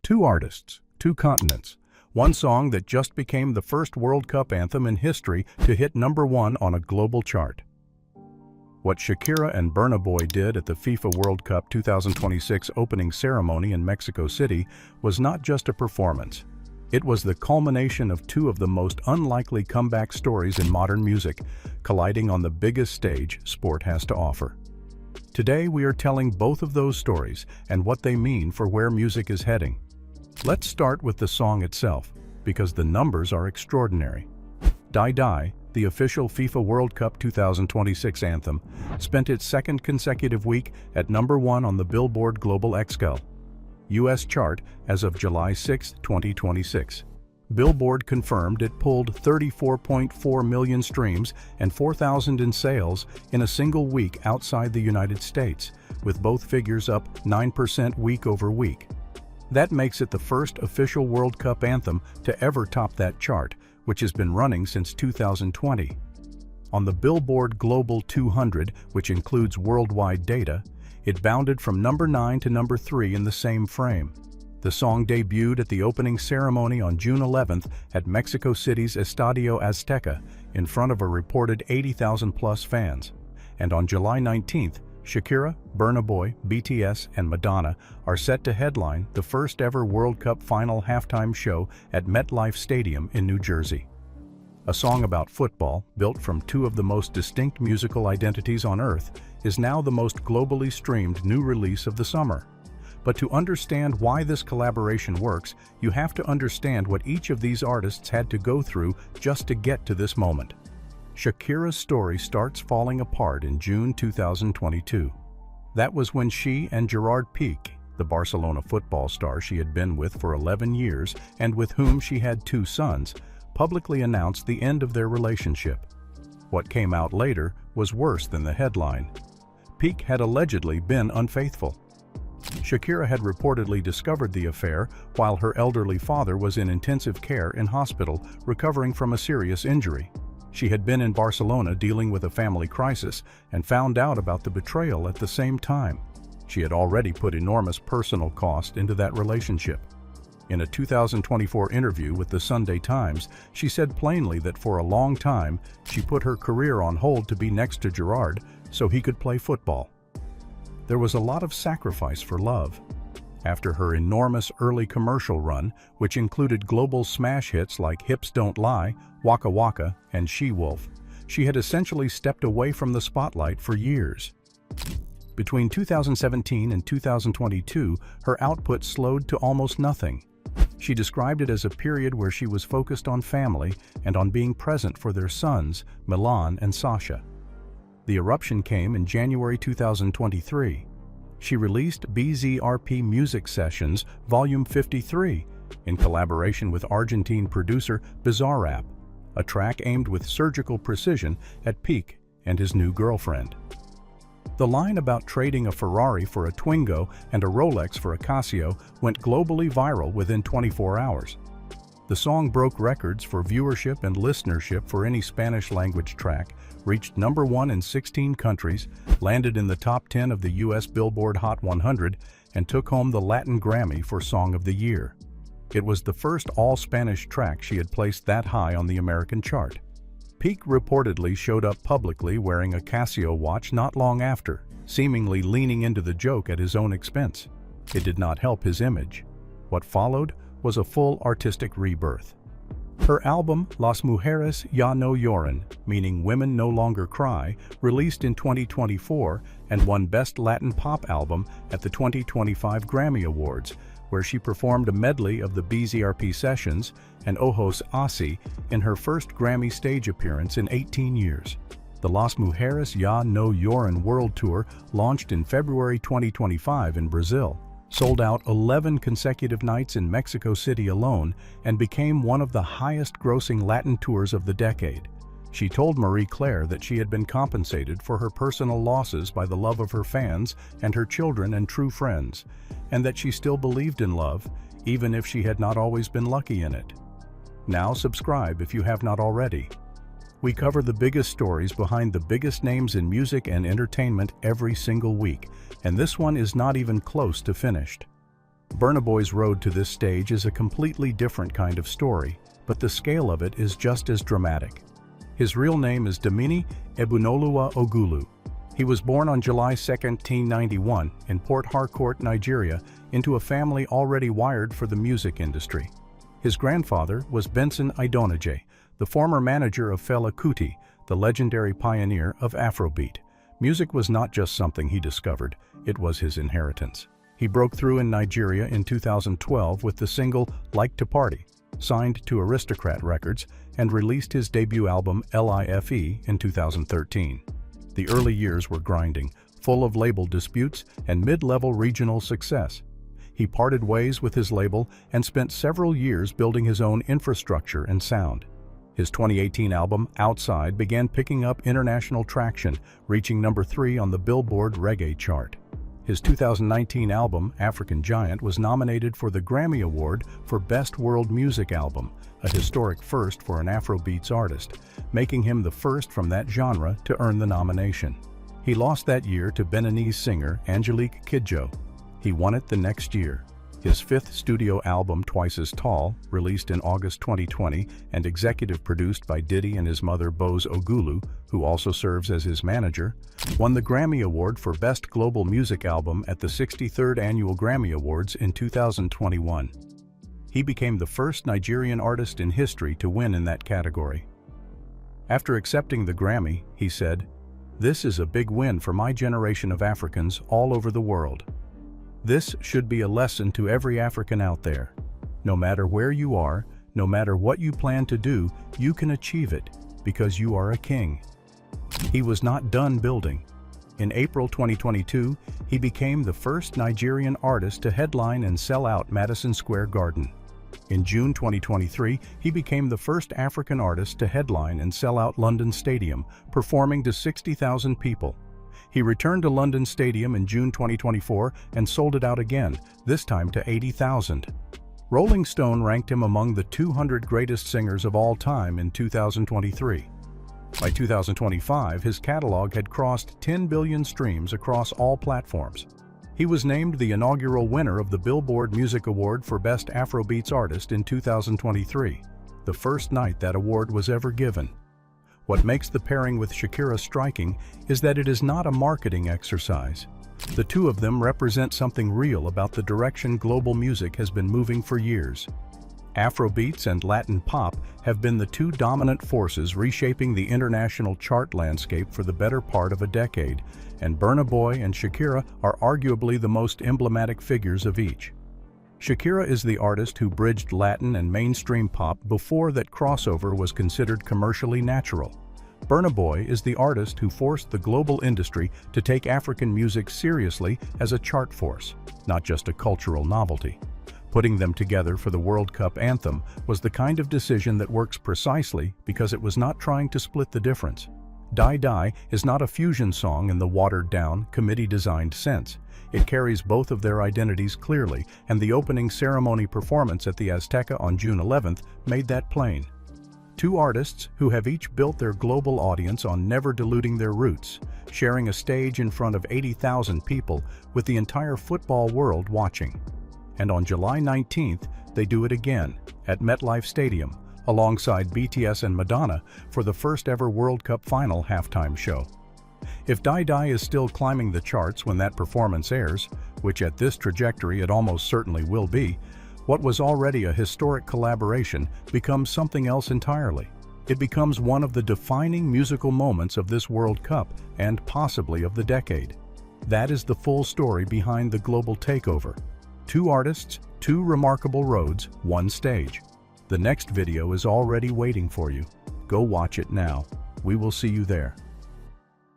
Two artists, two continents, one song that just became the first World Cup anthem in history to hit #1 on a global chart. What Shakira and Burna Boy did at the FIFA World Cup 2026 opening ceremony in Mexico City was not just a performance. It was the culmination of two of the most unlikely comeback stories in modern music, colliding on the biggest stage sport has to offer. Today we are telling both of those stories and what they mean for where music is heading. Let's start with the song itself, because the numbers are extraordinary. Die Die, the official FIFA World Cup 2026 anthem, spent its second consecutive week at #1 on the Billboard Global XL US chart as of July 6, 2026. Billboard confirmed it pulled 34.4 million streams and 4,000 in sales in a single week outside the United States, with both figures up 9% week over week. That makes it the first official World Cup anthem to ever top that chart, which has been running since 2020. On the Billboard Global 200, which includes worldwide data, it bounded from #9 to #3 in the same frame. The song debuted at the opening ceremony on June 11th at Mexico City's Estadio Azteca in front of a reported 80,000-plus fans. And on July 19th, Shakira, Burna Boy, BTS, and Madonna are set to headline the first-ever World Cup final halftime show at MetLife Stadium in New Jersey. A song about football, built from two of the most distinct musical identities on Earth, is now the most globally streamed new release of the summer. But to understand why this collaboration works, you have to understand what each of these artists had to go through just to get to this moment. Shakira's story starts falling apart in June 2022. That was when she and Gerard Piqué, the Barcelona football star she had been with for 11 years and with whom she had 2 sons, publicly announced the end of their relationship. What came out later was worse than the headline. Piqué had allegedly been unfaithful. Shakira had reportedly discovered the affair while her elderly father was in intensive care in hospital recovering from a serious injury. She had been in Barcelona dealing with a family crisis and found out about the betrayal at the same time. She had already put enormous personal cost into that relationship. In a 2024 interview with the Sunday Times, she said plainly that for a long time she put her career on hold to be next to Gerard so he could play football. There was a lot of sacrifice for love. After her enormous early commercial run, which included global smash hits like Hips Don't Lie, Waka Waka, and She-Wolf, she had essentially stepped away from the spotlight for years. Between 2017 and 2022, her output slowed to almost nothing. She described it as a period where she was focused on family and on being present for their sons, Milan and Sasha. The eruption came in January 2023. She released BZRP Music Sessions Volume 53 in collaboration with Argentine producer Bizarrap, a track aimed with surgical precision at Piqué and his new girlfriend. The line about trading a Ferrari for a Twingo and a Rolex for a Casio went globally viral within 24 hours. The song broke records for viewership and listenership for any Spanish-language track, reached #1 in 16 countries, landed in the top 10 of the US Billboard Hot 100, and took home the Latin Grammy for Song of the Year. It was the first all-Spanish track she had placed that high on the American chart. Piqué reportedly showed up publicly wearing a Casio watch not long after, seemingly leaning into the joke at his own expense. It did not help his image. What followed was a full artistic rebirth. Her album Las Mujeres Ya No Lloran, meaning Women No Longer Cry, released in 2024 and won Best Latin Pop Album at the 2025 Grammy Awards, where she performed a medley of the BZRP Sessions and Ojos Así in her first Grammy stage appearance in 18 years. The Las Mujeres Ya No Lloran World Tour launched in February 2025 in Brazil, sold out 11 consecutive nights in Mexico City alone, and became one of the highest-grossing Latin tours of the decade. She told Marie Claire that she had been compensated for her personal losses by the love of her fans and her children and true friends, and that she still believed in love, even if she had not always been lucky in it. Now subscribe if you have not already. We cover the biggest stories behind the biggest names in music and entertainment every single week, and this one is not even close to finished. Burna Boy's road to this stage is a completely different kind of story, but the scale of it is just as dramatic. His real name is Damini Ebunoluwa Ogulu. He was born on July 2, 1991, in Port Harcourt, Nigeria, into a family already wired for the music industry. His grandfather was Benson Idoneje, the former manager of Fela Kuti, the legendary pioneer of Afrobeat. Music was not just something he discovered, it was his inheritance. He broke through in Nigeria in 2012 with the single Like to Party, signed to Aristocrat Records, and released his debut album Life in 2013. The early years were grinding, full of label disputes and mid-level regional success. He parted ways with his label and spent several years building his own infrastructure and sound. His 2018 album, Outside, began picking up international traction, reaching number 3 on the Billboard Reggae chart. His 2019 album, African Giant, was nominated for the Grammy Award for Best World Music Album, a historic first for an Afrobeats artist, making him the first from that genre to earn the nomination. He lost that year to Beninese singer Angelique Kidjo. He won it the next year. His 5th studio album, Twice as Tall, released in August 2020 and executive produced by Diddy and his mother Bose Ogulu, who also serves as his manager, won the Grammy Award for Best Global Music Album at the 63rd Annual Grammy Awards in 2021. He became the first Nigerian artist in history to win in that category. After accepting the Grammy, he said, "This is a big win for my generation of Africans all over the world. This should be a lesson to every African out there. No matter where you are, no matter what you plan to do, you can achieve it because you are a king." He was not done building. In April 2022, he became the first Nigerian artist to headline and sell out Madison Square Garden. In June 2023, he became the first African artist to headline and sell out London Stadium, performing to 60,000 people. He returned to London Stadium in June 2024 and sold it out again, this time to 80,000. Rolling Stone ranked him among the 200 greatest singers of all time in 2023. By 2025, his catalog had crossed 10 billion streams across all platforms. He was named the inaugural winner of the Billboard Music Award for Best Afrobeats Artist in 2023, the first night that award was ever given. What makes the pairing with Shakira striking is that it is not a marketing exercise. The two of them represent something real about the direction global music has been moving for years. Afrobeats and Latin pop have been the two dominant forces reshaping the international chart landscape for the better part of a decade, and Burna Boy and Shakira are arguably the most emblematic figures of each. Shakira is the artist who bridged Latin and mainstream pop before that crossover was considered commercially natural. Burna Boy is the artist who forced the global industry to take African music seriously as a chart force, not just a cultural novelty. Putting them together for the World Cup anthem was the kind of decision that works precisely because it was not trying to split the difference. Die Die is not a fusion song in the watered-down, committee-designed sense. It carries both of their identities clearly, and the opening ceremony performance at the Azteca on June 11th made that plain. Two artists who have each built their global audience on never diluting their roots, sharing a stage in front of 80,000 people with the entire football world watching. And on July 19th, they do it again at MetLife Stadium, alongside BTS and Madonna for the first ever World Cup final halftime show. If Die Die is still climbing the charts when that performance airs, which at this trajectory it almost certainly will be, what was already a historic collaboration becomes something else entirely. It becomes one of the defining musical moments of this World Cup and possibly of the decade. That is the full story behind the global takeover. Two artists, two remarkable roads, one stage. The next video is already waiting for you. Go watch it now. We will see you there.